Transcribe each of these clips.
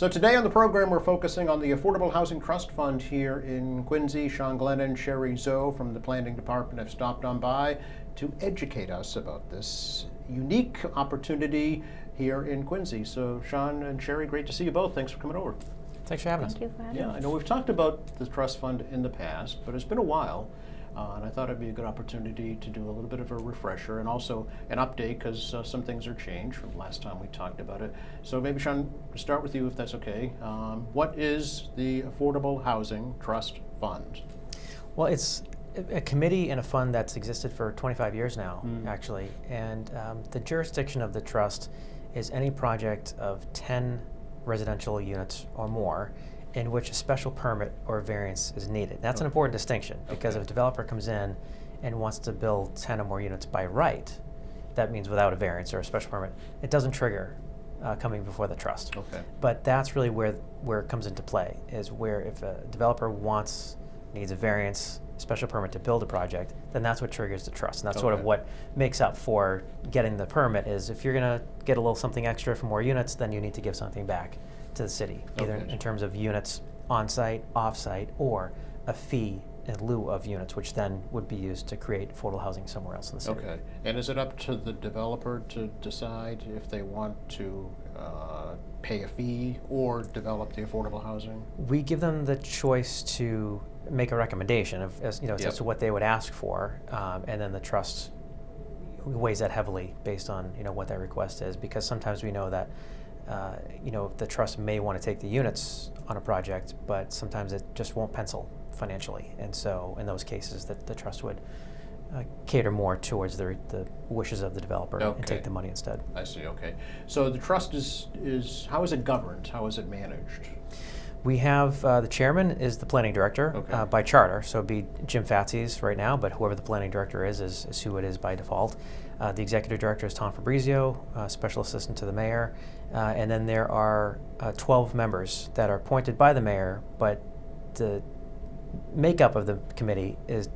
So today on the program, we're focusing on the Affordable Housing Trust Fund here in Quincy. Sean Glennon, Sherry Zoe from the Planning Department have stopped on by to educate us about this unique opportunity here in Quincy. So Sean and Sherry, great to see you both. Thanks for coming over. Thanks for having us. Thank you for having Yeah, us. I know we've talked about the trust fund in the past, but it's been a while. And I thought it'd be a good opportunity to do a little bit of a refresher and also an update because some things are changed from the last time we talked about it. So maybe Sean, to start with you if that's okay. What is the Affordable Housing Trust Fund? Well, it's a committee and a fund that's existed for 25 years now, actually. And the jurisdiction of the trust is any project of 10 residential units or more in which a special permit or variance is needed. That's an important distinction because if a developer comes in and wants to build 10 or more units by right, that means without a variance or a special permit, it doesn't trigger coming before the trust. Okay. But that's really where it comes into play, is where if a developer needs a variance, special permit to build a project, then that's what triggers the trust. And that's sort of what makes up for getting the permit is if you're gonna get a little something extra for more units, then you need to give something back to the city, either in terms of units on-site, off-site, or a fee in lieu of units, which then would be used to create affordable housing somewhere else in the city. Okay. And is it up to the developer to decide if they want to pay a fee or develop the affordable housing? We give them the choice to make a recommendation as to what they would ask for, and then the trust weighs that heavily based on what that request is, because sometimes we know that the trust may want to take the units on a project, but sometimes it just won't pencil financially, and so in those cases that the trust would cater more towards the wishes of the developer and take the money instead. I see, okay. So the trust is how is it governed? How is it managed? We have the chairman is the planning director by charter, so it'd be Jim Fatsis right now, but whoever the planning director is who it is by default. The executive director is Tom Fabrizio, special assistant to the mayor, and then there are 12 members that are appointed by the mayor, but the makeup of the committee is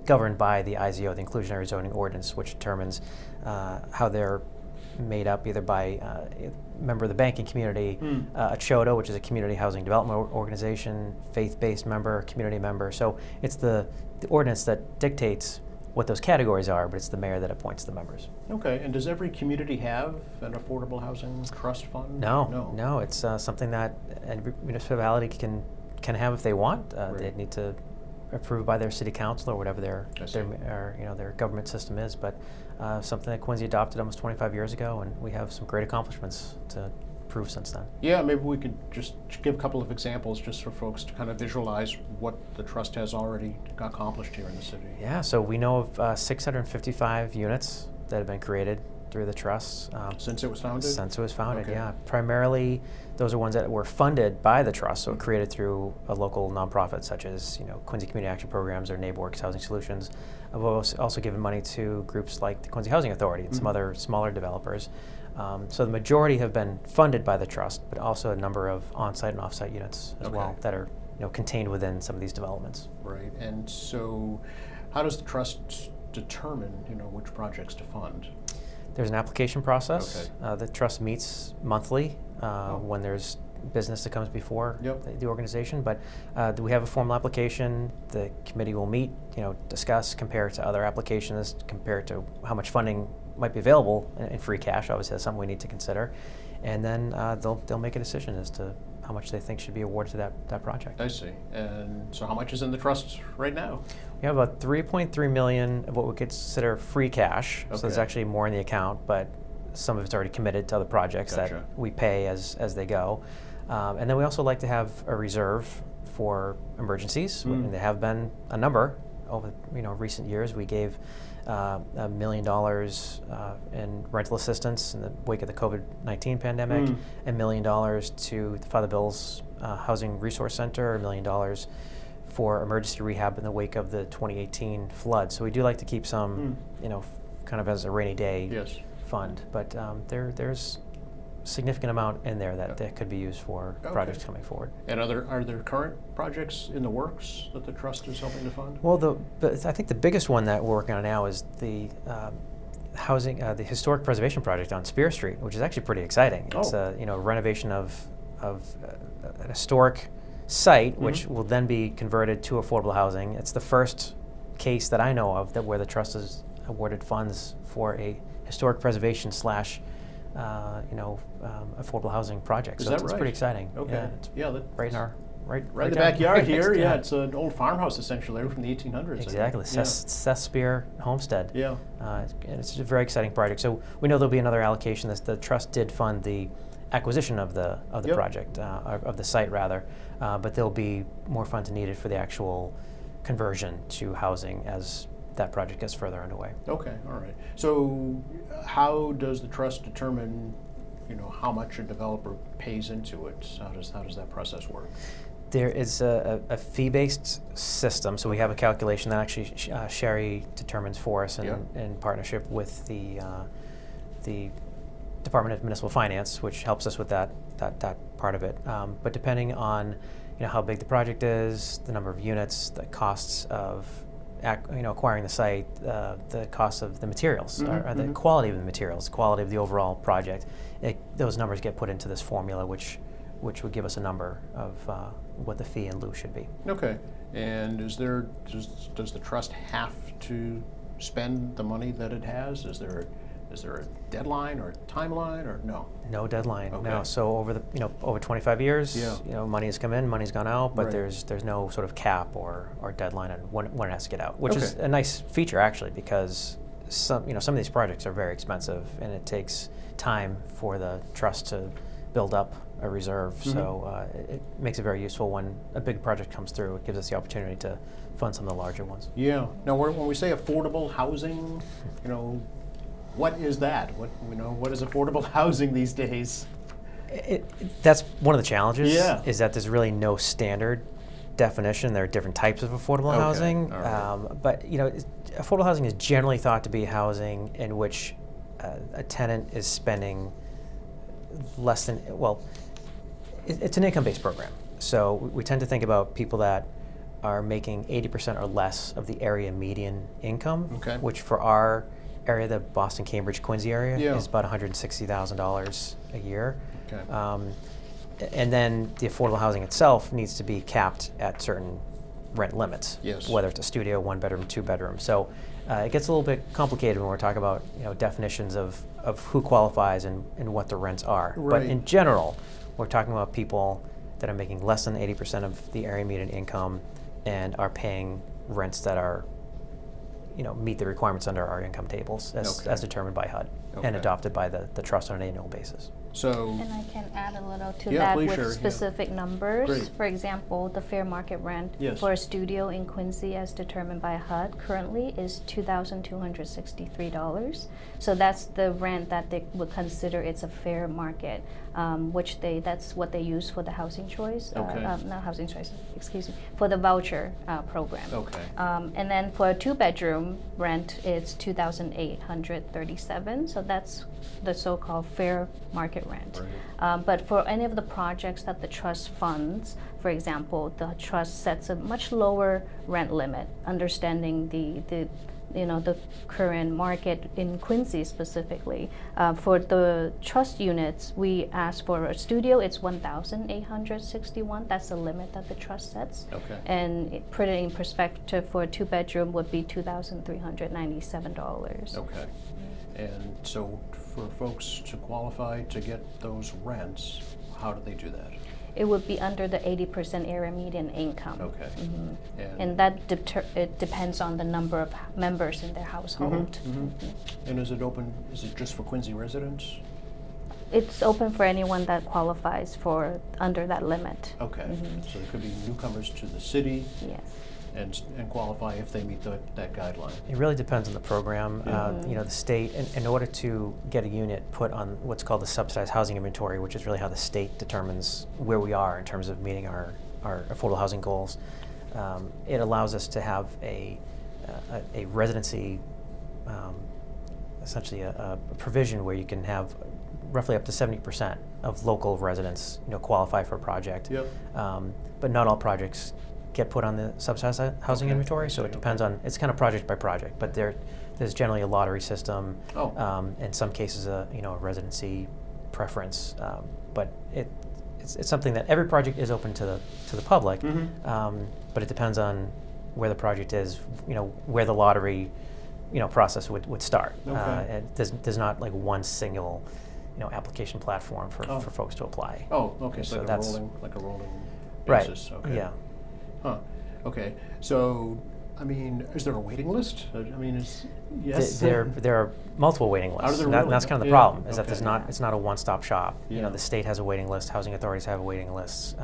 governed by the IZO, the Inclusionary Zoning Ordinance, which determines how they're made up either by a member of the banking community, a CHODO, which is a community housing development organization, faith-based member, community member. So it's the ordinance that dictates what those categories are, but it's the mayor that appoints the members. Okay, and does every community have an affordable housing trust fund? No. It's something that every municipality can have if they want. They need to approved by their city council or whatever their government system is, but something that Quincy adopted almost 25 years ago, and we have some great accomplishments to prove since then. Yeah, maybe we could just give a couple of examples just for folks to kind of visualize what the trust has already accomplished here in the city. Yeah, so we know of 655 units that have been created through the trust. Since it was founded? Since it was founded, yeah. Primarily, those are ones that were funded by the trust, so created through a local nonprofit such as Quincy Community Action Programs or NeighborWorks Housing Solutions. I've also given money to groups like the Quincy Housing Authority and some other smaller developers. So the majority have been funded by the trust, but also a number of on-site and off-site units as well that are contained within some of these developments. Right, and so how does the trust determine which projects to fund? There's an application process. The trust meets monthly when there's business that comes before the organization, but we have a formal application. The committee will meet, discuss, compare it to other applications, compare it to how much funding might be available in free cash. Obviously, that's something we need to consider, and then they'll make a decision as to how much they think should be awarded to that project. I see. And so how much is in the trust right now? We have about $3.3 million of what we consider free cash. So there's actually more in the account, but some of it's already committed to other projects that we pay as they go. And then we also like to have a reserve for emergencies, and there have been a number over recent years. We gave $1 million in rental assistance in the wake of the COVID-19 pandemic, $1 million to the Father Bill's Housing Resource Center, $1 million for emergency rehab in the wake of the 2018 flood. So we do like to keep some, kind of as a rainy day fund. But there's significant amount in there that could be used for projects coming forward. And are there current projects in the works that the trust is helping to fund? Well, I think the biggest one that we're working on now is the housing, the historic preservation project on Spear Street, which is actually pretty exciting. It's a renovation of an historic site, which will then be converted to affordable housing. It's the first case that I know of where the trust has awarded funds for a historic preservation slash affordable housing project. Is so that it's right? pretty exciting. Okay. Yeah, it's right in our right in the down. backyard here. Yeah. Yeah, it's an old farmhouse essentially from the 1800s. Exactly, Seth Spear Homestead. Yeah. And it's a very exciting project. So we know there'll be another allocation. The trust did fund the acquisition of the project, of the site rather, but there'll be more funds needed for the actual conversion to housing as that project gets further underway. Okay, all right. So how does the trust determine, how much a developer pays into it? How does that process work? There is a fee-based system, so we have a calculation that actually Sherry determines for us in partnership with the Department of Municipal Finance, which helps us with that part of it. But depending on how big the project is, the number of units, the costs of acquiring the site, the cost of the materials, or the quality of the materials, the quality of the overall project, those numbers get put into this formula, which would give us a number of what the fee in lieu should be. Okay. And does the trust have to spend the money that it has? Is there a deadline or a timeline or no? No deadline. Okay. No. So over 25 years, money has come in, money's gone out, but Right. there's no sort of cap or deadline on when it has to get out, which is a nice feature actually, because some of these projects are very expensive and it takes time for the trust to build up a reserve. So it makes it very useful when a big project comes through. It gives us the opportunity to fund some of the larger ones. Yeah. Now, when we say affordable housing, what is that? What is affordable housing these days? That's one of the challenges. Yeah. Is that there's really no standard definition. There are different types of affordable housing. All right. But affordable housing is generally thought to be housing in which a tenant is spending less than, it's an income-based program. So we tend to think about people that are making 80% or less of the area median income, which for our area, the Boston, Cambridge, Quincy area, is about $160,000 a year. Okay. And then the affordable housing itself needs to be capped at certain rent limits, whether it's a studio, 1 bedroom, 2 bedroom. So it gets a little bit complicated when we're talking about definitions of who qualifies and what the rents are. Right. But in general, we're talking about people that are making less than 80% of the area median income and are paying rents that are meet the requirements under our income tables as determined by HUD and adopted by the trust on an annual basis. So, and I can add a little to that with specific numbers. Great. For example, the fair market rent for a studio in Quincy as determined by HUD currently is $2,263. So that's the rent that they would consider it's a fair market, that's what they use for the housing choice, not housing choice, excuse me, for the voucher program. Okay. And then for a 2-bedroom rent, it's $2,837. So that's the so-called fair market rent. Right. But for any of the projects that the trust funds, for example, the trust sets a much lower rent limit, understanding the current market in Quincy specifically. For the trust units, we ask for a studio, it's $1,861. That's the limit that the trust sets. Okay. And put it in perspective, for a 2-bedroom would be $2,397. Okay. And so for folks to qualify to get those rents, how do they do that? It would be under the 80% area median income. Okay. And that it depends on the number of members in their household. And is it just for Quincy residents? It's open for anyone that qualifies for under that limit. Okay. So there could be newcomers to the city. Yes. And qualify if they meet that guideline. It really depends on the program. The state, in order to get a unit put on what's called the subsidized housing inventory, which is really how the state determines where we are in terms of meeting our affordable housing goals, it allows us to have a residency, essentially a provision where you can have roughly up to 70% of local residents qualify for a project. Yep. But not all projects get put on the subsidized housing inventory, so it depends on, it's kind of project by project, but there's generally a lottery system, in some cases a residency preference, but it's something that every project is open to the public, but it depends on where the project is, where the lottery, process would start. Okay. And there's not like one single, application platform for folks to apply. Oh, okay, So so that's- like a rolling Right. basis, okay. Yeah. Huh, okay, so, I mean, is there a waiting list? I mean, yes? There are multiple waiting lists. Are there and that- really? that's kind of the Yeah, problem, is that okay. it's not a one-stop shop. Yeah. The state has a waiting list, housing authorities have a waiting list.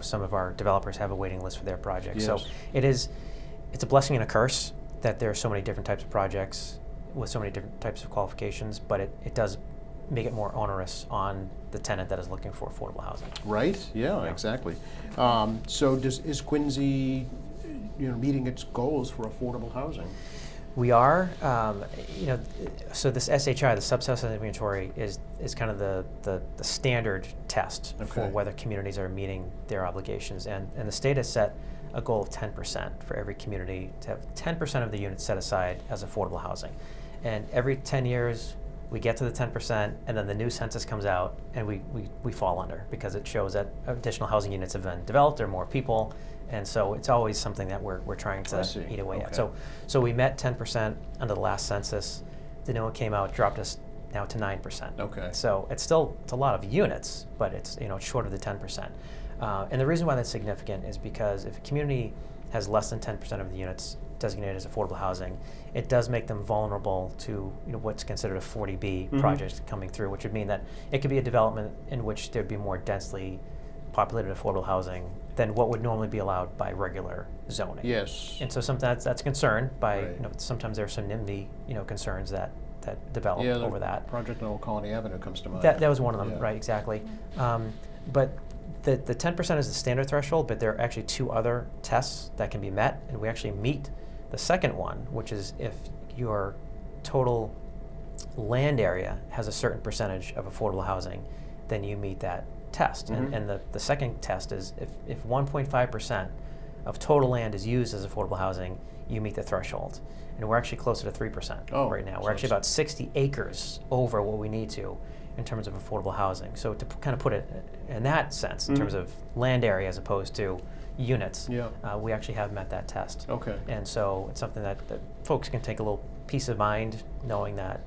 Some of our developers have a waiting list for their projects. So Yes. it's a blessing and a curse that there are so many different types of projects with so many different types of qualifications, but it does make it more onerous on the tenant that is looking for affordable housing. Right, yeah, exactly. So is Quincy, meeting its goals for affordable housing? We are, so this SHI, the subsidized inventory, is kind of the standard test for Okay. whether communities are meeting their obligations. And the state has set a goal of 10% for every community to have 10% of the units set aside as affordable housing. And every 10 years, we get to the 10%, and then the new census comes out, and we fall under, because it shows that additional housing units have been developed, there are more people, and so it's always something that we're trying I to see. eat away Okay. at. So we met 10% under the last census. The new one came out, dropped us now to 9%. Okay. So it's a lot of units, but it's short of the 10%. And the reason why that's significant is because if a community has less than 10% of the units designated as affordable housing, it does make them vulnerable to what's considered a 40B project coming through, which would mean that it could be a development in which there'd be more densely populated affordable housing than what would normally be allowed by regular zoning. Yes. And so sometimes that's a concern by, Right. sometimes there are some NIMBY, concerns that develop Yeah, over that. Project on Old Colony Avenue comes to mind. That was one of them, Yeah. right, exactly. But the 10% is the standard threshold, but there are actually two other tests that can be met, and we actually meet the second one, which is if your total land area has a certain percentage of affordable housing, then you meet that test. Mhm. And the second test is if 1.5% of total land is used as affordable housing, you meet the threshold. And we're actually closer to 3% right now. so We're actually it's- about 60 acres over what we need to in terms of affordable housing. So to kind of put it in that sense, in terms of land area as opposed to units, Yeah. we actually have met that test. Okay. And so it's something that folks can take a little peace of mind knowing that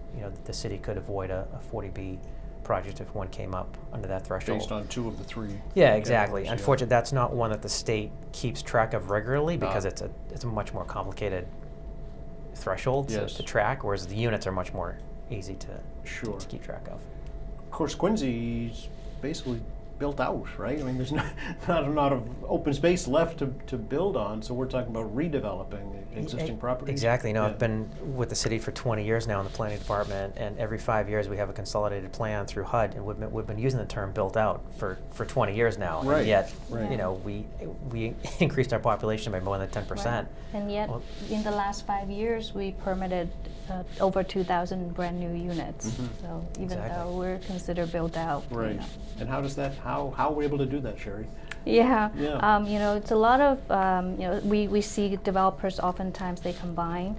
the city could avoid a 40B project if one came up under that threshold. Based on two of the three. Yeah, exactly. categories, yeah. Unfortunately, that's not one that the state keeps track of regularly because Ah. it's a much more complicated threshold Yes. to track, whereas the units are much more easy to Sure. keep track of. Of course, Quincy's basically built out, right? I mean, there's not a lot of open space left to build on, so we're talking about redeveloping existing properties. Exactly. Yeah. I've been with the city for 20 years now in the planning department, and every 5 years we have a consolidated plan through HUD, and we've been using the term "built out" for 20 years now, Right, and yet right. we increased our population by more than 10%. Right. And yet, Well- in the last 5 years, we permitted over 2,000 brand new units. Mhm. So even Exactly. though we're considered built out, Right. And how does that? How are we able to do that, Sherry? Yeah, Yeah. it's a lot of, we see developers oftentimes they combine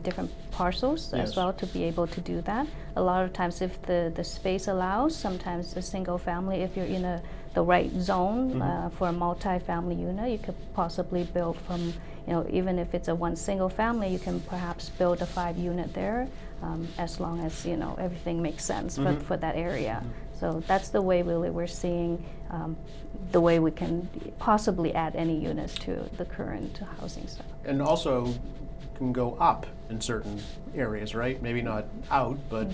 different parcels Yes. as well to be able to do that. A lot of times if the space allows, sometimes a single family, if you're in the right zone for a multi-family unit, you could possibly build from, even if it's a one single family, you can perhaps build a 5-unit there as long as, everything makes sense for that area. So that's the way really we're seeing the way we can possibly add any units to the current housing stock. And also can go up in certain areas, right? Maybe not out, but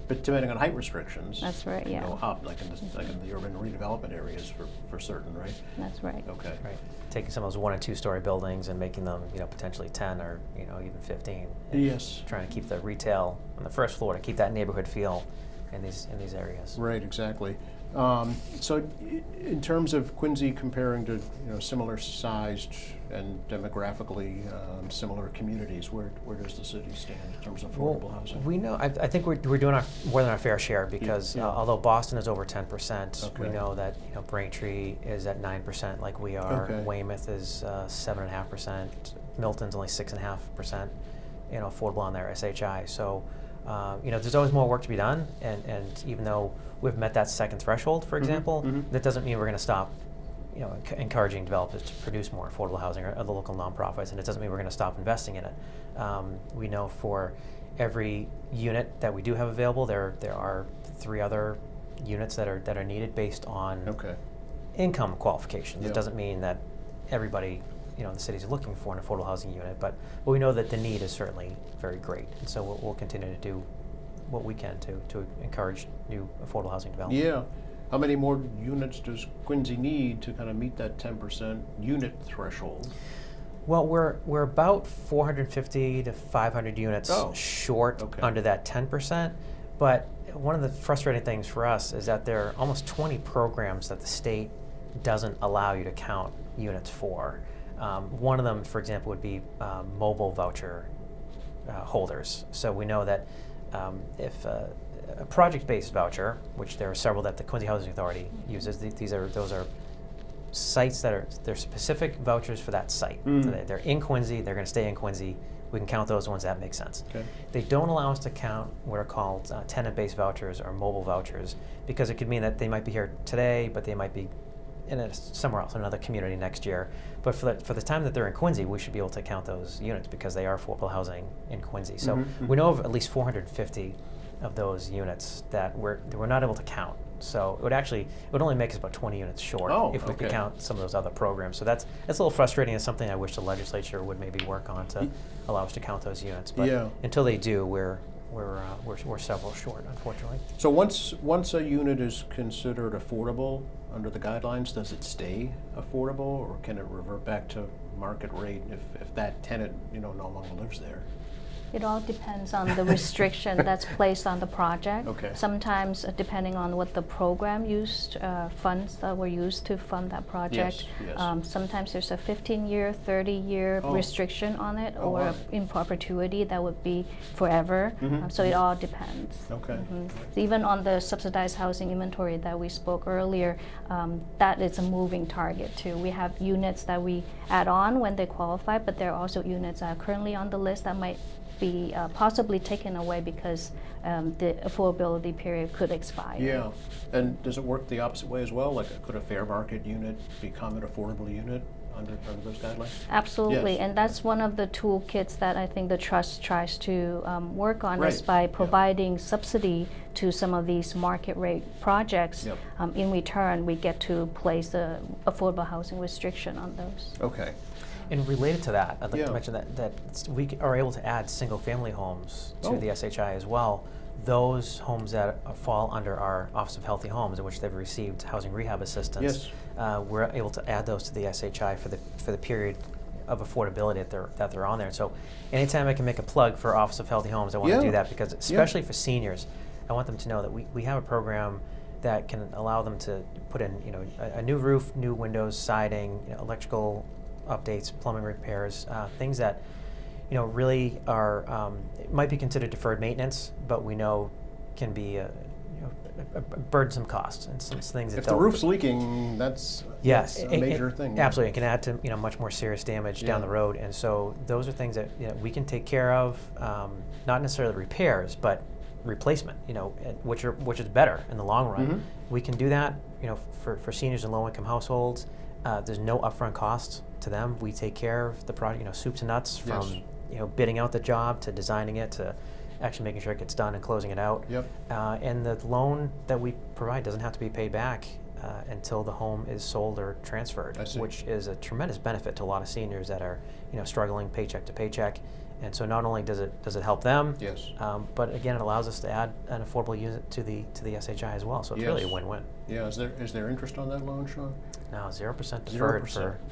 but depending on height restrictions. That's right, can yeah. Go up, like in the urban redevelopment areas for certain, right? That's right. Okay. Right. Taking some of those 1 and 2 story buildings and making them, potentially 10 or even 15. And Yes. Trying to keep the retail on the first floor to keep that neighborhood feel in these areas. Right, exactly. So in terms of Quincy comparing to similar sized and demographically similar communities, where does the city stand in terms of affordable housing? We know. I think we're doing more than our fair share because Yeah. although Boston is over 10%, we Okay. know that Braintree is at 9% like we are. Okay. Weymouth is 7.5%. Milton's only 6.5%. Affordable on their SHI. So there's always more work to be done, and even though we've met that second threshold, for example, that doesn't mean we're going to stop encouraging developers to produce more affordable housing, or the local nonprofits, and it doesn't mean we're going to stop investing in it. We know for every unit that we do have available, there are 3 other units that are needed based on income qualifications. It doesn't mean that everybody in the cities are looking for an affordable housing unit, but we know that the need is certainly very great, and so we'll continue to do what we can to encourage new affordable housing development. Yeah. How many more units does Quincy need to kind of meet that 10% unit threshold? Well, we're about 450 to 500 units short under that 10%, but one of the frustrating things for us is that there are almost 20 programs that the state doesn't allow you to count units for. One of them, for example, would be mobile voucher holders. So we know that if a project-based voucher, which there are several that the Quincy Housing Authority uses, those are sites they're specific vouchers for that site. So they're in Quincy, they're going to stay in Quincy. We can count those ones that make sense. They don't allow us to count what are called tenant-based vouchers or mobile vouchers, because it could mean that they might be here today, but they might be somewhere else, another community next year. But for the time that they're in Quincy, we should be able to count those units because they are affordable housing in Quincy. So we know of at least 450 of those units that we're not able to count. So it would only make us about 20 units short if we could count some of those other programs. So that's a little frustrating. It's something I wish the legislature would maybe work on to allow us to count those units. But until they do, we're several short, unfortunately. So once a unit is considered affordable under the guidelines, does it stay affordable, or can it revert back to market rate if that tenant no longer lives there? It all depends on the restriction that's placed on the project. Sometimes, depending on what the program used, funds that were used to fund that project, sometimes there's a 15-year, 30-year restriction on it, or in perpetuity that would be forever. So it all depends. Even on the subsidized housing inventory that we spoke earlier, that is a moving target too. We have units that we add on when they qualify, but there are also units that are currently on the list that might be possibly taken away because the affordability period could expire. Yeah, and does it work the opposite way as well? Like, could a fair market unit become an affordable unit under those guidelines? Absolutely, and that's one of the toolkits that I think the trust tries to work on, is by providing subsidy to some of these market rate projects. In return, we get to place the affordable housing restriction on those. And related to that, I'd like to mention that we are able to add single-family homes to the SHI as well. Those homes that fall under our Office of Healthy Homes, in which they've received housing rehab assistance, we're able to add those to the SHI for the period of affordability that they're on there. So anytime I can make a plug for Office of Healthy Homes, I want to do that, because especially for seniors, I want them to know that we have a program that can allow them to put in a new roof, new windows, siding, electrical updates, plumbing repairs, things that really are might be considered deferred maintenance, but we know can be a burdensome cost, and some things that if the roof's leaking, that's a major thing. Absolutely, it can add to much more serious damage down the road, and so those are things that we can take care of, not necessarily repairs, but replacement. Which is better in the long run. We can do that. For seniors and low-income households, there's no upfront costs to them. We take care of the project, soup to nuts, from bidding out the job to designing it to actually making sure it gets done and closing it out. And the loan that we provide doesn't have to be paid back until the home is sold or transferred, which is a tremendous benefit to a lot of seniors that are struggling paycheck to paycheck. And so not only does it help them, but again, it allows us to add an affordable unit to the SHI as well. So it's really a win-win. Yeah, is there interest on that loan, Sean? No, 0% deferred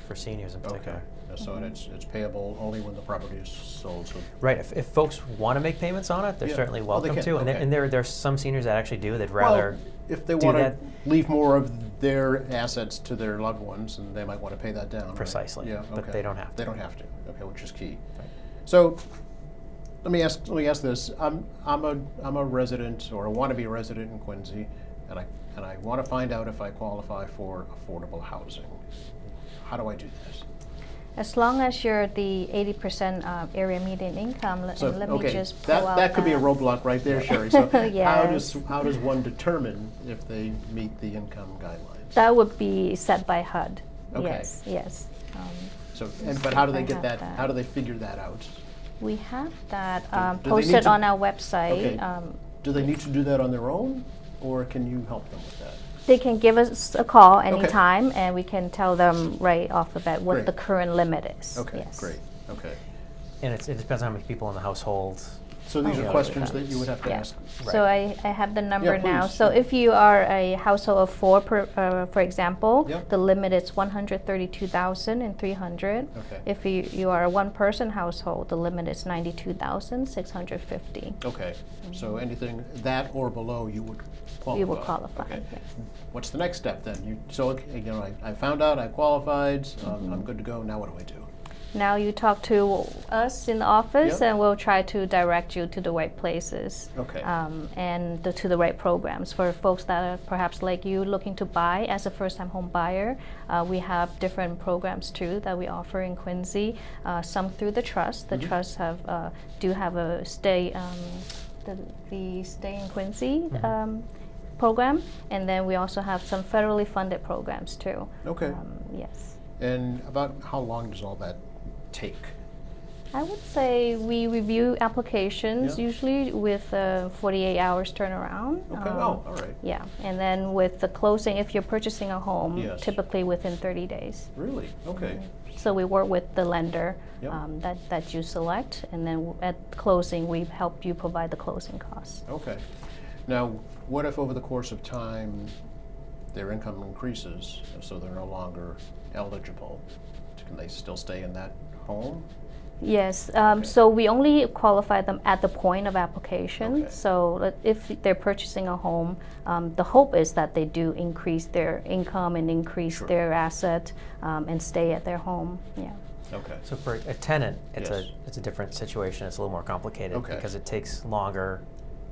for seniors in particular. So and it's payable only when the property is sold. So right. If folks want to make payments on it, they're certainly welcome to. And there's some seniors that actually do. They'd rather if they want to leave more of their assets to their loved ones, and they might want to pay that down. Precisely. Right? But they don't have to. They don't have to. Okay, which is key. Right. So let me ask this. I'm a resident, or I want to be a resident in Quincy, and I want to find out if I qualify for affordable housing. How do I do this? As long as you're the 80% area median income, So, and let me okay, just pull out that could be a roadblock right there, Sherry. So Yes. how does one determine if they meet the income guidelines? That would be set by HUD. Okay. Yes, yes. So, but how do they I get have that? that. How do they figure that out? We have that do they posted need to- on our website. Okay. Do they need to do that on their own, or can you help them with that? They can give us a call anytime, and we can tell them right off the bat what Great. the current limit is. Okay, Yes. great. Okay. And it depends on how many people in the household. So these Oh, are yeah. questions that you would have to Yeah. ask. So I have the number now. please. So if you are a household of four, for example, Yep. the limit is 132,300. Okay. If you are a one-person household, the limit is 92,650. Okay. So anything that or below, you would qualify. You will qualify. Okay. Yes. What's the next step then? I found out I qualified. I'm good to go. Now what do I do? Now you talk to us in the office, Yep. and we'll try to direct you to the right places. Okay. And to the right programs. For folks that are perhaps like you looking to buy as a first-time home buyer, we have different programs too that we offer in Quincy. Some through the trust. The trusts do have a stay, the Stay in Quincy program, and then we also have some federally funded programs too. Okay. Yes. And about how long does all that take? I would say we review applications Yeah. usually with 48 hours turnaround. Okay. All right. Yeah, and then with the closing, if you're purchasing a home, Yes. typically within 30 days. Really? Okay. So we work with the lender Yep. that you select, and then at closing, we help you provide the closing costs. Okay. Now, what if over the course of time their income increases, so they're no longer eligible? Can they still stay in that home? Yes, Okay. so we only qualify them at the point of application. Okay. So if they're purchasing a home, the hope is that they do increase their income and increase Sure. their asset and stay at their home. Yeah. Okay. So for a tenant, it's Yes. it's a different situation. It's a little more complicated Okay. because it takes longer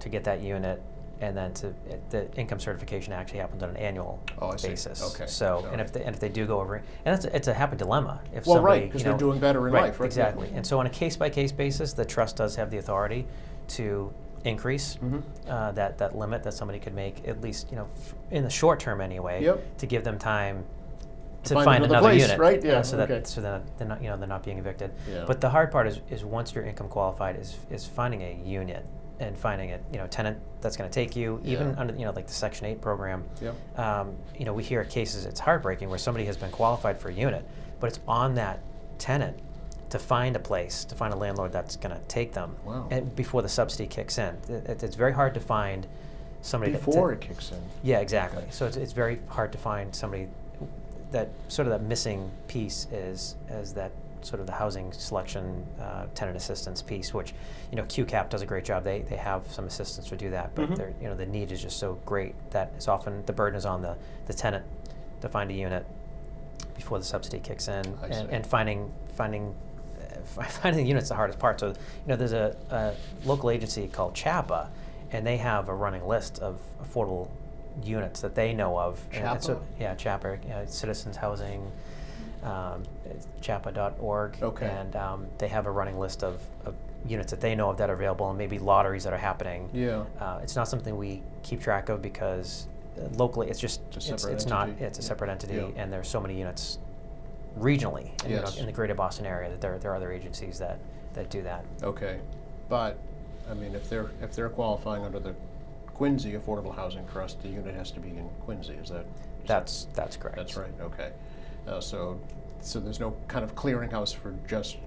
to get that unit, and then the income certification actually happens on an annual Oh, I see. basis. Okay. So All and right. if they do go over, and it's a happy dilemma if Well, somebody right, because you they're know, doing better in right, life, right? exactly. And so on a case by case basis, the trust does have the authority to increase Mhm. that limit that somebody could make, at least in the short term anyway, Yep. to give them time to find find another another place, unit, right? Yeah, so okay. that they're not they're not being evicted. Yeah. But the hard part is once you're income qualified is finding a unit and finding a tenant that's going to take you, even Yeah. under like the Section 8 program. Yep. We hear cases, it's heartbreaking, where somebody has been qualified for a unit, but it's on that tenant to find a place, to find a landlord that's going to take them. Wow. And before the subsidy kicks in, it's very hard to find somebody Before it kicks in. yeah, exactly. Okay. So it's very hard to find somebody that sort of that missing piece is that sort of the housing selection tenant assistance piece, which QCAP does a great job. They have some assistants to do that, but Mhm. they're, the need is just so great that it's often the burden is on the tenant to find a unit before the subsidy kicks in, I see. and finding the unit's the hardest part. So there's a local agency called CHAPA, and they have a running list of affordable units that they know of. And so, CHAPA? yeah, CHAPA, Citizens Housing, it's CHAPA.org, Okay. and they have a running list of units that they know of that are available, and maybe lotteries that are happening. Yeah. It's not something we keep track of because locally it's just It's a separate it's not entity. it's a separate entity, Yeah. and there's so many units regionally in, Yes. in the greater Boston area that there are other agencies that do that. Okay. But, I mean, if they're qualifying under the Quincy Affordable Housing Trust, the unit has to be in Quincy, is that? That's correct. That's right, okay. So there's no kind of clearinghouse for just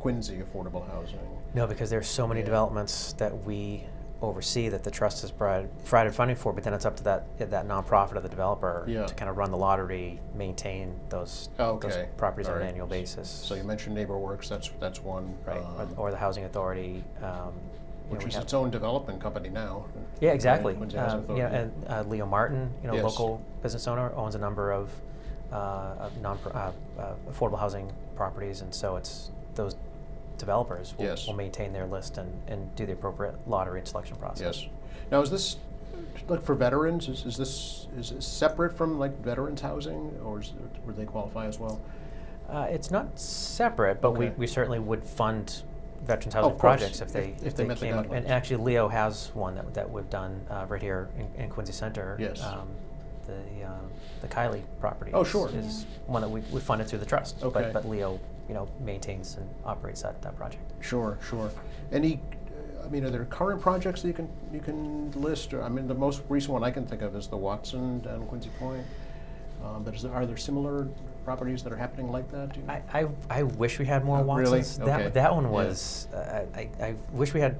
Quincy affordable housing? No, because there's so many Yeah. developments that we oversee that the trust has provided funding for, but then it's up to that nonprofit or the developer Yeah. to kind of run the lottery, maintain those Okay. properties on All an right. annual basis. So you mentioned NeighborWorks, that's one. Right, or the housing authority. Which we is have- its own development company now. Yeah, exactly. Quincy Housing Authority. And Leo Martin, Yes. local business owner, owns a number of affordable housing properties, and so it's those developers will, Yes. will maintain their list and do the appropriate lottery and selection process. Yes. Now, is this, like for veterans, is this separate from like veterans housing, or would they qualify as well? It's not separate, but Okay. we certainly would fund veterans Oh, housing of course, projects if they met the came up. And guidelines. actually, Leo has one that we've done right here in Quincy Center. Yes. The Kylie property. Oh, sure. Is one that we funded through the trust. Okay. But Leo, maintains and operates that project. Sure, sure. Any, I mean, are there current projects that you can list? Or, I mean, the most recent one I can think of is the Watson down in Quincy Point. But are there similar properties that are happening like that? Do you know? I wish we had more Really? Watsons. Okay. That one Yeah. was, I wish we had,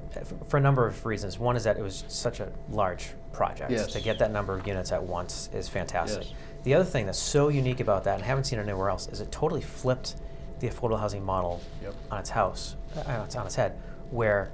for a number of reasons. One is that it was such a large project. Yes. To get that number of units at once is fantastic. Yes. The other thing that's so unique about that, and I haven't seen it anywhere else, is it totally flipped the affordable housing model Yep. on its on its head, where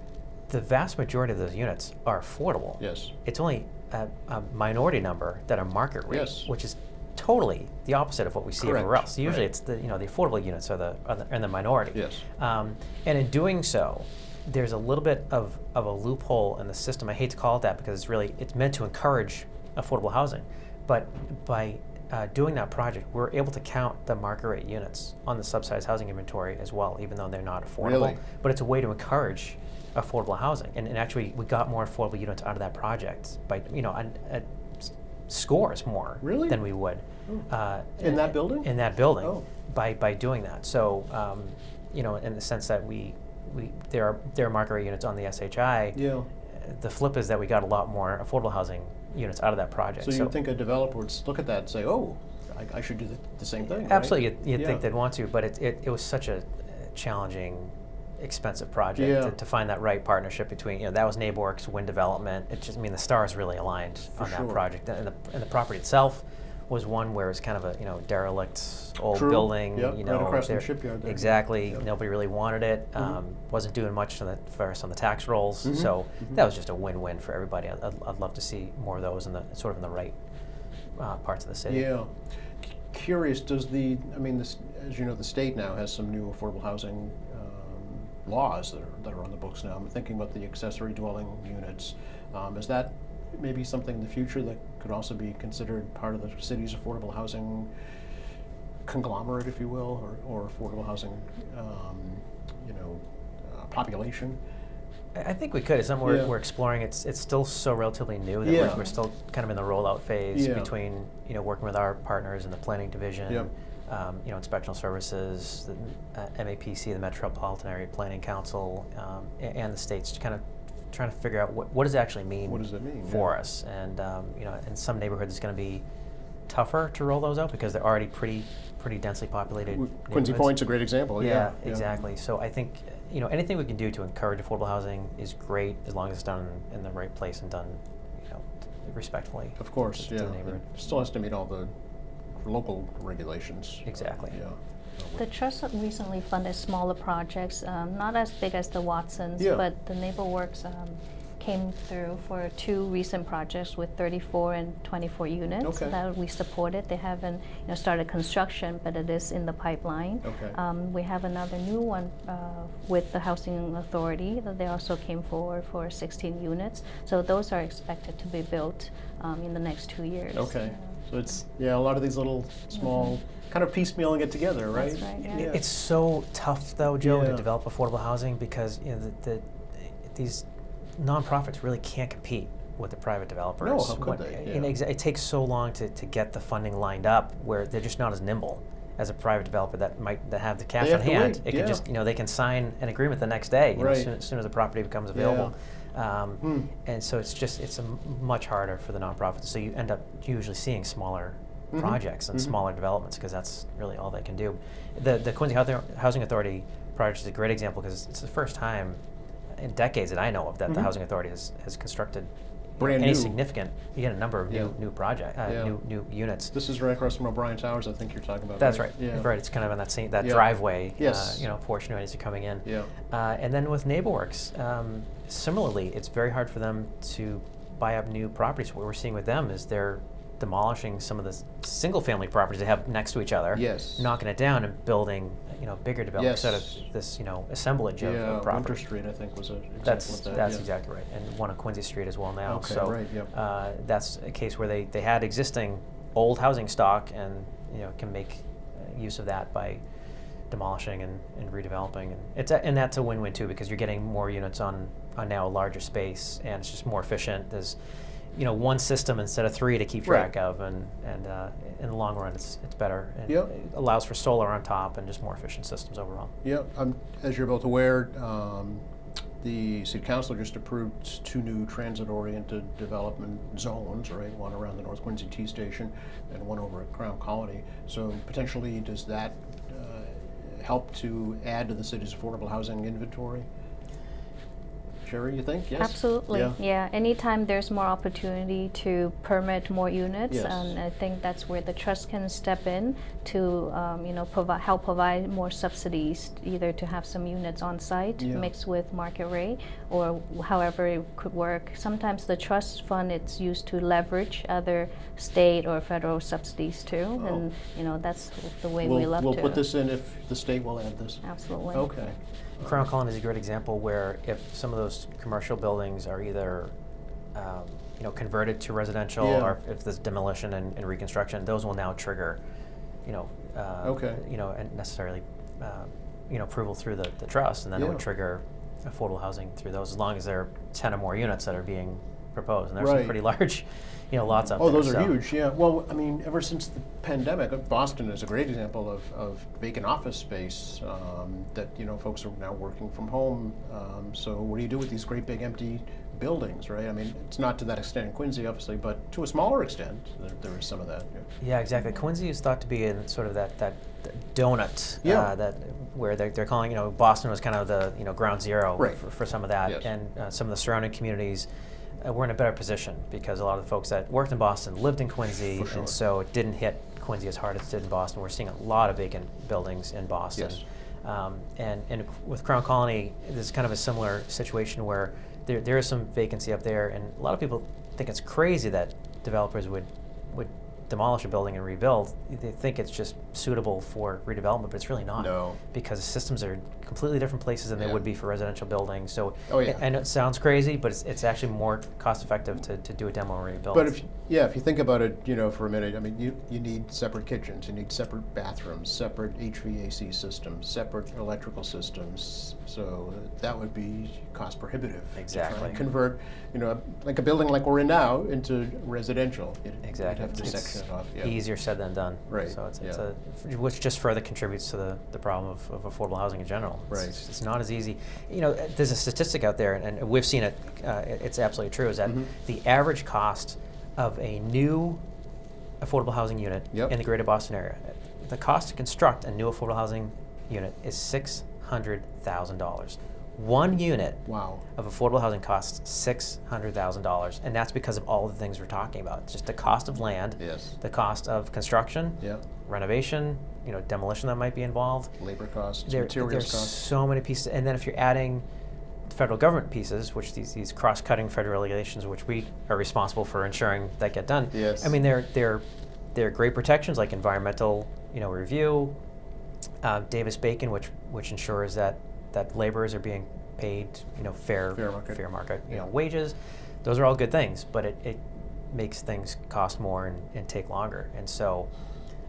the vast majority of those units are affordable. Yes. It's only a minority number that are market rate, Yes. which is totally the opposite of what we see Correct. everywhere else. Usually, Right. it's the affordable units are in the minority. Yes. And in doing so, there's a little bit of a loophole in the system. I hate to call it that because it's meant to encourage affordable housing, but by doing that project, we're able to count the market rate units on the subsidized housing inventory as well, even though they're not affordable. Really? But it's a way to encourage affordable housing, and actually, we got more affordable units out of that project by scores more Really? than we would In that building? in that building Oh. by doing that. So in the sense that there are market rate units on the SHI. Yeah. The flip is that we got a lot more affordable housing units out of that project. So you'd think a developer would look at that and say, "Oh, I should do the same thing." Right? absolutely, you'd Yeah. think they'd want to, but it was such a challenging, expensive project Yeah. to find that right partnership between that was NeighborWorks, wind development. The stars really aligned on sure. that project, and the property itself was one where it's kind of a derelict old True. building. Yep, right across from the there- shipyard there. Exactly. Yep. Nobody really wanted it. Wasn't doing much for us on the tax rolls. So that was just a win-win for everybody. I'd love to see more of those in the right parts of the city. Yeah. Curious, does this, as you know, the state now has some new affordable housing laws that are on the books now. I'm thinking about the accessory dwelling units. Is that maybe something in the future that could also be considered part of the city's affordable housing conglomerate, if you will, or affordable housing, population? I think we could. It's something Yeah. we're exploring. It's still so relatively new that Yeah. we're still kind of in the rollout phase Yeah. between working with our partners in the planning division, Yep. inspectional services, the MAPC, the Metropolitan Area Planning Council, and the states, kind of trying to figure out what does it actually mean. What does it mean, for yeah. us? And in some neighborhoods, it's going to be tougher to roll those out because they're already pretty densely populated. Quincy neighborhoods. Point's a great example. Yeah, exactly. So I think anything we can do to encourage affordable housing is great as long as it's done in the right place and done respectfully. Of course, to yeah. the neighborhood. It still has to meet all the local regulations. Exactly. Yeah. The trust recently funded smaller projects, not as big as the Watsons, Yeah. but the NeighborWorks came through for 2 recent projects with 34 and 24 units Okay. that we supported. They haven't started construction, but it is in the pipeline. Okay. We have another new one with the Housing Authority that they also came forward for 16 units. So those are expected to be built in the next 2 years. Okay. So it's a lot of these little small kind of piecemealing it together, right? That's right, yeah. It's so tough, though, Joe, Yeah. to develop affordable housing because these nonprofits really can't compete with the private developers. No, how could they? Yeah. It takes so long to get the funding lined up where they're just not as nimble as a private developer that have the cash They on have to hand. wait, It can just they can sign an agreement the next day Right. as soon as the property becomes available. And so it's much harder for the nonprofits. So you end up usually seeing smaller projects and smaller developments because that's really all they can do. The Quincy Housing Authority project is a great example because it's the first time in decades that I know of that the Housing Authority has constructed Brand any new. significant, a number of Yeah. new project, Yeah. new units. This is right across from O'Brien Towers, I think you're talking about. That's right. Yeah. Right. It's kind of on that Yeah. driveway, Yes. portion as you're coming in. Yeah. And then with NeighborWorks, similarly, it's very hard for them to buy up new properties. What we're seeing with them is they're demolishing some of the single-family properties they have next to each other, Yes. knocking it down and building, bigger developments out of Yes. this, assemblage of Yeah, Winter properties. Street, I think, was an example That's of that. that's yeah. exactly right, and one on Quincy Street as well now. Okay, so right, yep. that's a case where they had existing old housing stock and can make use of that by demolishing and redeveloping. And that's a win-win too, because you're getting more units on now a larger space, and it's just more efficient. There's one system instead of 3 to keep track of, and in the long run it's better. And Yep. it allows for solar on top and just more efficient systems overall. Yeah, as you're both aware, the City Council just approved 2 new transit-oriented development zones, right? One around the North Quincy T Station and one over at Crown Colony. So potentially, does that help to add to the city's affordable housing inventory? Sherry, you think? Yes? Absolutely. Yeah. Yeah. Anytime there's more opportunity to permit more units, Yes. and I think that's where the trust can step in to, help provide more subsidies, either to have some units on site Yeah. mixed with market rate, or however it could work. Sometimes the trust fund, it's used to leverage other state or federal subsidies too, Oh. and that's the way we love We'll to. put this in if the state will add this. Absolutely. Okay. Crown Colony is a great example where if some of those commercial buildings are either converted to residential, Yeah. or if there's demolition and reconstruction, those will now trigger Okay. and necessarily approval through the trust, and then it Yeah. would trigger affordable housing through those, as long as there are 10 or more units that are being proposed, and there's Right. some pretty large lots out Oh, there. those are so- huge, yeah. Well, I mean, ever since the pandemic, Boston is a great example of vacant office space that, folks are now working from home. So what do you do with these great big empty buildings, right? I mean, it's not to that extent in Quincy, obviously, but to a smaller extent, there is some of that. Yeah, exactly. Quincy is thought to be in sort of that donut, Yeah. that where they're calling, Boston was kind of the ground zero Right. for some of that, Yes. and some of the surrounding communities were in a better position because a lot of the folks that worked in Boston lived in Quincy, For sure. and so it didn't hit Quincy as hard as it did in Boston. We're seeing a lot of vacant buildings in Boston. Yes. And with Crown Colony, there's kind of a similar situation where there is some vacancy up there, and a lot of people think it's crazy that developers would demolish a building and rebuild. They think it's just suitable for redevelopment, but it's really not. No. Because the systems are completely different places than they Yeah. would be for residential buildings. So Oh, yeah. I know it sounds crazy, but it's actually more cost effective to do a demo and rebuild. But if you think about it, for a minute, I mean, you need separate kitchens, you need separate bathrooms, separate HVAC systems, separate electrical systems. So that would be cost prohibitive. to try Exactly. and convert, like a building like we're in now into residential. You'd Exactly. have to section it off. Yeah. Easier said than done. Right, So it's yeah. which just further contributes to the problem of affordable housing in general. Right. It's not as easy. There's a statistic out there, and we've seen it. It's absolutely true. Is that Mhm. the average cost of a new affordable housing unit Yep. in the greater Boston area, the cost to construct a new affordable housing unit is $600,000. One unit Wow. of affordable housing costs $600,000, and that's because of all the things we're talking about. Just the cost of land, Yes. the cost of construction, Yeah. renovation, demolition that might be involved. Labor costs, There's materials costs. so many pieces, and then if you're adding federal government pieces, which these cross-cutting federal regulations, which we are responsible for ensuring that get done. Yes. I mean, they're great protections like environmental, review, Davis-Bacon, which ensures that laborers are being paid, fair market, Yeah. wages. Those are all good things, but it makes things cost more and take longer. And so,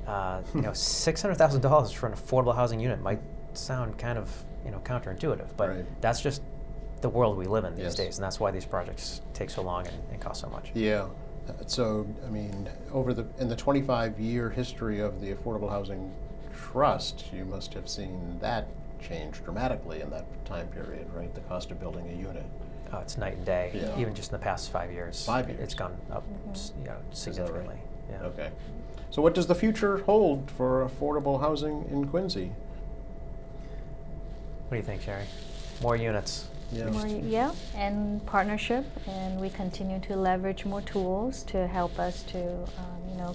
$600,000 for an affordable housing unit might sound kind of, counterintuitive, but Right. that's just the world we live in these Yes. days, and that's why these projects take so long and cost so much. Yeah. So, I mean, in the 25-year history of the Affordable Housing Trust, you must have seen that change dramatically in that time period, right? The cost of building a unit. It's night and day. Yeah. Even just in the past 5 years. 5 years. It's gone up, significantly. Yeah. Okay. So what does the future hold for affordable housing in Quincy? What do you think, Sherry? More units. Yeah. And partnership, and we continue to leverage more tools to help us to,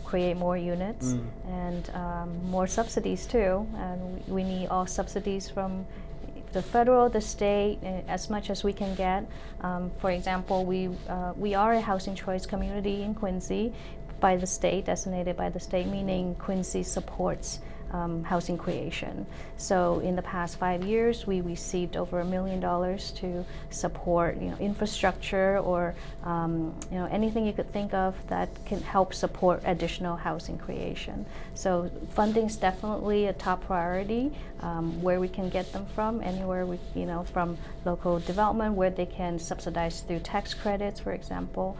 create more units and more subsidies too. And we need all subsidies from the federal, the state, as much as we can get. For example, we are a housing choice community in Quincy by the state, designated by the state, meaning Quincy supports housing creation. So in the past 5 years, we received over $1 million to support infrastructure or anything you could think of that can help support additional housing creation. So funding is definitely a top priority. Where we can get them from, anywhere from local development, where they can subsidize through tax credits, for example.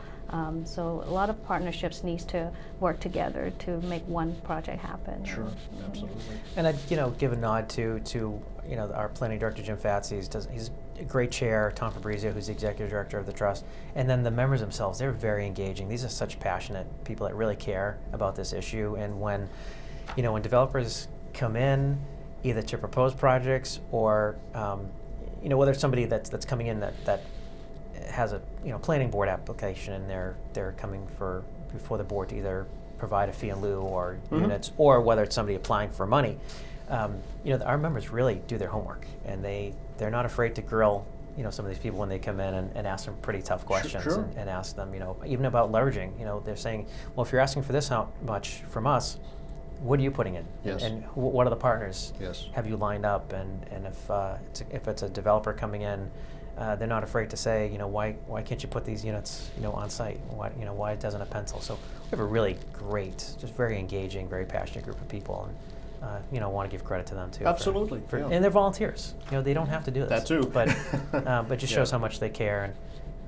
So a lot of partnerships needs to work together to make one project happen. Sure, absolutely. And I'd give a nod to our planning director Jim Fatsi. He's a great chair. Tom Fabrizio, who's the executive director of the trust, and then the members themselves. They're very engaging. These are such passionate people that really care about this issue. And when developers come in, either to propose projects or whether it's somebody that's coming in that has a planning board application and they're coming before the board to either provide a fee in lieu or units, or whether it's somebody applying for money. Our members really do their homework, and they're not afraid to grill some of these people when they come in and ask them pretty tough questions. Sure. and ask them even about leveraging. They're saying, well, if you're asking for this much from us, what are you putting in? Yes. And what are the partners? Yes. Have you lined up? And if it's a developer coming in, they're not afraid to say, why can't you put these units, on site? Why doesn't it pencil? So we have a really great, just very engaging, very passionate group of people, and want to give credit to them too. Absolutely. Yeah. Yeah. And they're volunteers. They don't have to do this. That too. But just Yeah. shows how much they care and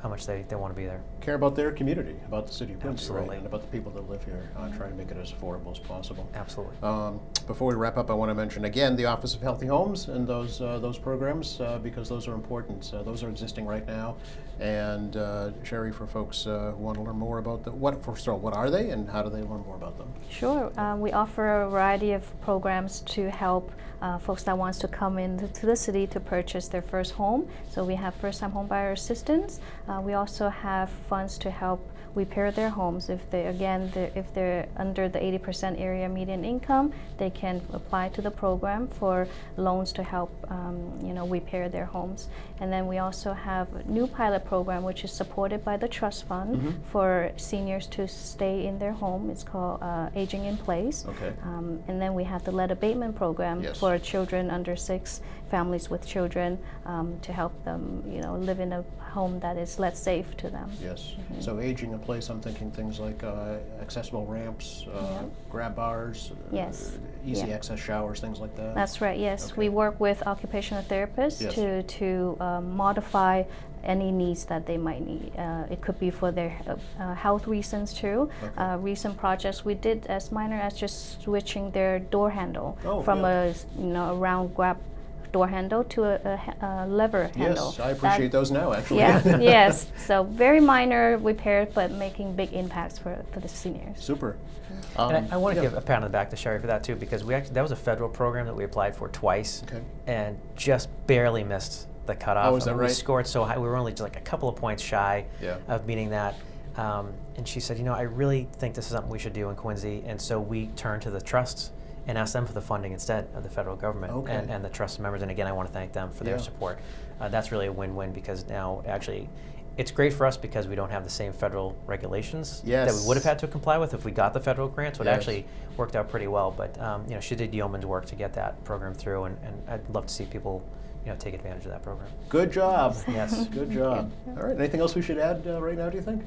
how much they want to be there. Care about their community, about the city of Quincy, Absolutely. right? And about the people that live here, trying to make it as affordable as possible. Absolutely. Before we wrap up, I want to mention again the Office of Healthy Homes and those programs because those are important. Those are existing right now. And Sherry, for folks who want to learn more about first of all, what are they and how do they learn more about them? Sure. We offer a variety of programs to help folks that wants to come into the city to purchase their first home. So we have first-time home buyer assistance. We also have funds to help repair their homes. If they're under the 80% area median income, they can apply to the program for loans to help repair their homes. And then we also have a new pilot program which is supported by the trust fund for seniors to stay in their home. It's called Aging in Place. Okay. And then we have the lead abatement program Yes. for children under 6, families with children, to help them live in a home that is less safe to them. Yes. So aging in place, I'm thinking things like accessible ramps, grab bars, Yes. easy Yeah. access showers, things like that. That's right, yes. Okay. We work with occupational therapists Yes. to modify any needs that they might need. It could be for their health reasons too. Okay. Recent projects we did as minor as just switching their door handle from a round grab door handle to a lever handle. Yes, I appreciate those now, actually. Yeah, yes. So very minor repair, but making big impacts for the seniors. Super. And I want to yeah. give a pat on the back to Sherry for that too, because that was a federal program that we applied for twice, Okay. and just barely missed the cutoff. Oh, is that I mean, right? We scored so high; we were only just like a couple of points shy Yeah. of meeting that. And she said, I really think this is something we should do in Quincy, and so we turned to the trusts and asked them for the funding instead of the federal government Okay. and the trust members. And again, I want to thank them for their Yeah. support. That's really a win-win, because now actually it's great for us because we don't have the same federal regulations that Yes. we would have had to comply with if we got the federal grant. So it Yes. actually worked out pretty well. But she did yeoman's work to get that program through, and I'd love to see people take advantage of that program. Good job. Yes. Good job. All right. Anything else we should add right now, do you think?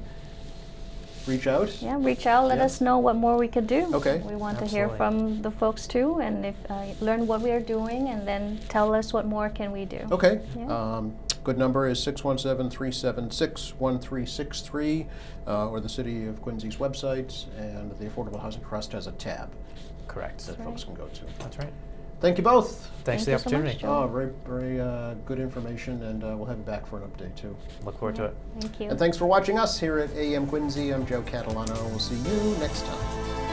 Reach out? Yeah, reach out, let Yeah. us know what more we could do. Okay. We want to hear Absolutely. from the folks too, and if learn what we are doing, and then tell us what more can we do. Okay. Yeah. Good number is 617-376-1363, or the City of Quincy's website, and the Affordable Housing Trust has a tab Correct. that folks can go to. That's right. Thank you both. Thanks for Thank the you so much, opportunity. Joe. Oh, very, very good information, and we'll have you back for an update too. Look forward to it. Thank you. And thanks for watching us here at AM Quincy. I'm Joe Catalano. We'll see you next time.